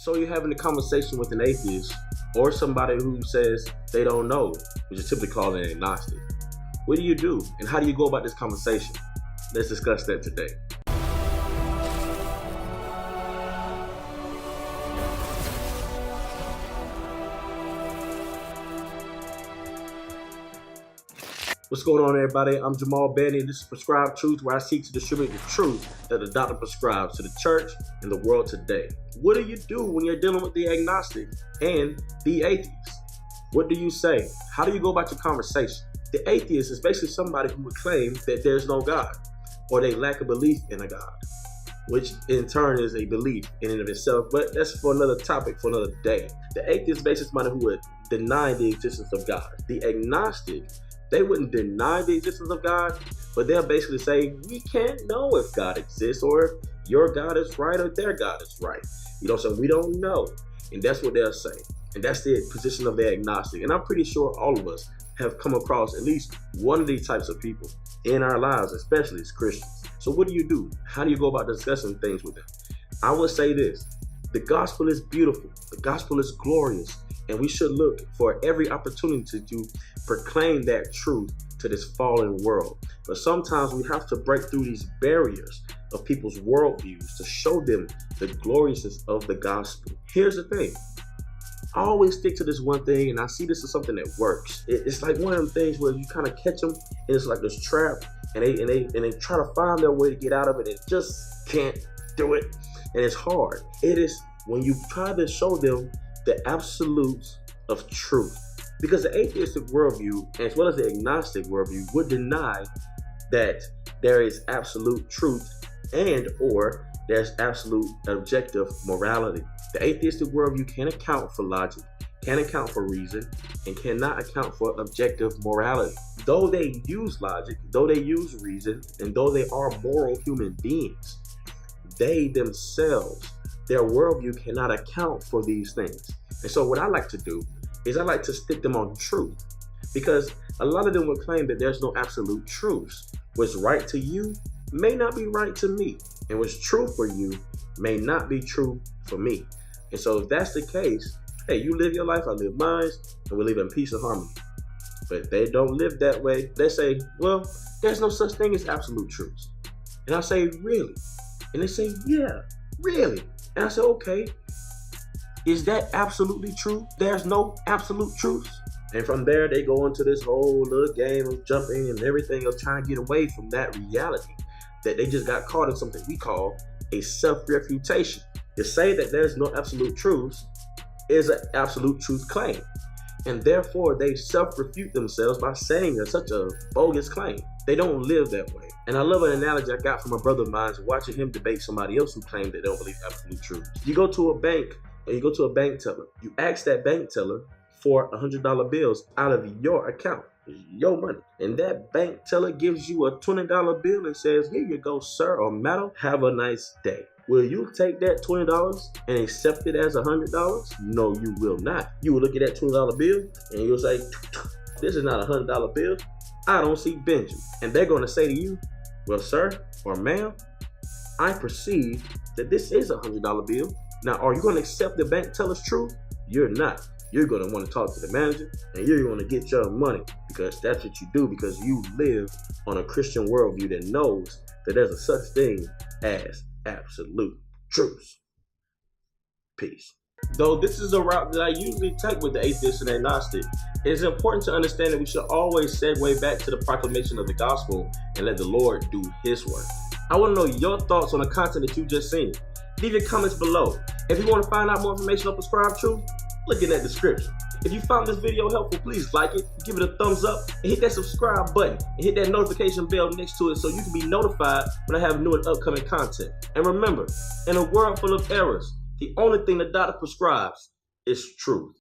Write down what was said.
So you're having a conversation with an atheist or somebody who says they don't know, which is typically called an agnostic. What do you do, and how do you go about this conversation? Let's discuss that today. What's going on, everybody? I'm Jamal, and this is Prescribed Truth, where I seek to distribute the truth that the doctor prescribes to the church and the world today. What do you do when you're dealing with the agnostic and the atheist? What do you say? How do you go about your conversation? The atheist is basically somebody who would claim that there's no God, or they lack a belief in a God, which in turn is a belief in and of itself, but that's for another topic for another day. The atheist is basically somebody who would deny the existence of God. The agnostic, they wouldn't deny the existence of God, but they'll basically say, we can't know if God exists, or if your God is right or their God is right. So we don't know. And that's what they'll say. And that's the position of the agnostic. And I'm pretty sure all of us have come across at least one of these types of people in our lives, especially as Christians. So what do you do? How do you go about discussing things with them? I would say this: the gospel is beautiful. The gospel is glorious. And we should look for every opportunity to proclaim that truth to this fallen world. But sometimes we have to break through these barriers of people's worldviews to show them the gloriousness of the gospel. Here's the thing. I always stick to this one thing, and I see this as something that works. It's like one of them things where you kind of catch them, and it's like this trap, and they try to find their way to get out of it, and just can't do it. And it's hard. It is when you try to show them the absolutes of truth. Because the atheistic worldview, as well as the agnostic worldview, would deny that there is absolute truth and or there's absolute objective morality. The atheistic worldview can't account for logic, can't account for reason, and cannot account for objective morality. Though they use logic, though they use reason, and though they are moral human beings, they themselves, their worldview cannot account for these things. And so what I like to do is I like to stick them on truth, because a lot of them would claim that there's no absolute truths. What's right to you may not be right to me, and what's true for you may not be true for me. And so if that's the case, hey, you live your life, I live mine, and we live in peace and harmony. But they don't live that way. They say, well, there's no such thing as absolute truths. And I say, really? And they say, yeah, really? And I say, okay, is that absolutely true? There's no absolute truths? And from there, they go into this whole little game of jumping and everything of trying to get away from that reality that they just got caught in something we call a self-refutation. To say that there's no absolute truths is an absolute truth claim. And therefore, they self-refute themselves by saying there's such a bogus claim. They don't live that way. And I love an analogy I got from a brother of mine, watching him debate somebody else who claimed they don't believe absolute truth. You go to a bank, and you go to a bank teller. You ask that bank teller for $100 bills out of your account. It's your money. And that bank teller gives you a $20 bill and says, here you go, sir or madam, have a nice day. Will you take that $20 and accept it as $100? No, you will not. You will look at that $20 bill and you'll say, this is not a $100 bill. I don't see Benjamin. And they're going to say to you, well, sir or ma'am, I perceive that this is a $100 bill. Now, are you going to accept the bank teller's truth? You're not. You're going to want to talk to the manager, and you're going to get your money, because that's what you do, because you live on a Christian worldview that knows that there's a such thing as absolute truth. Peace. Though this is a route that I usually take with the atheist and agnostic, it is important to understand that we should always segue back to the proclamation of the gospel and let the Lord do his work. I want to know your thoughts on the content that you just seen. Leave your comments below. If you want to find out more information on Prescribed Truth, look in that description. If you found this video helpful, please like it, give it a thumbs up, and hit that subscribe button, and hit that notification bell next to it so you can be notified when I have new and upcoming content. And remember, in a world full of errors, the only thing the doctor prescribes is truth.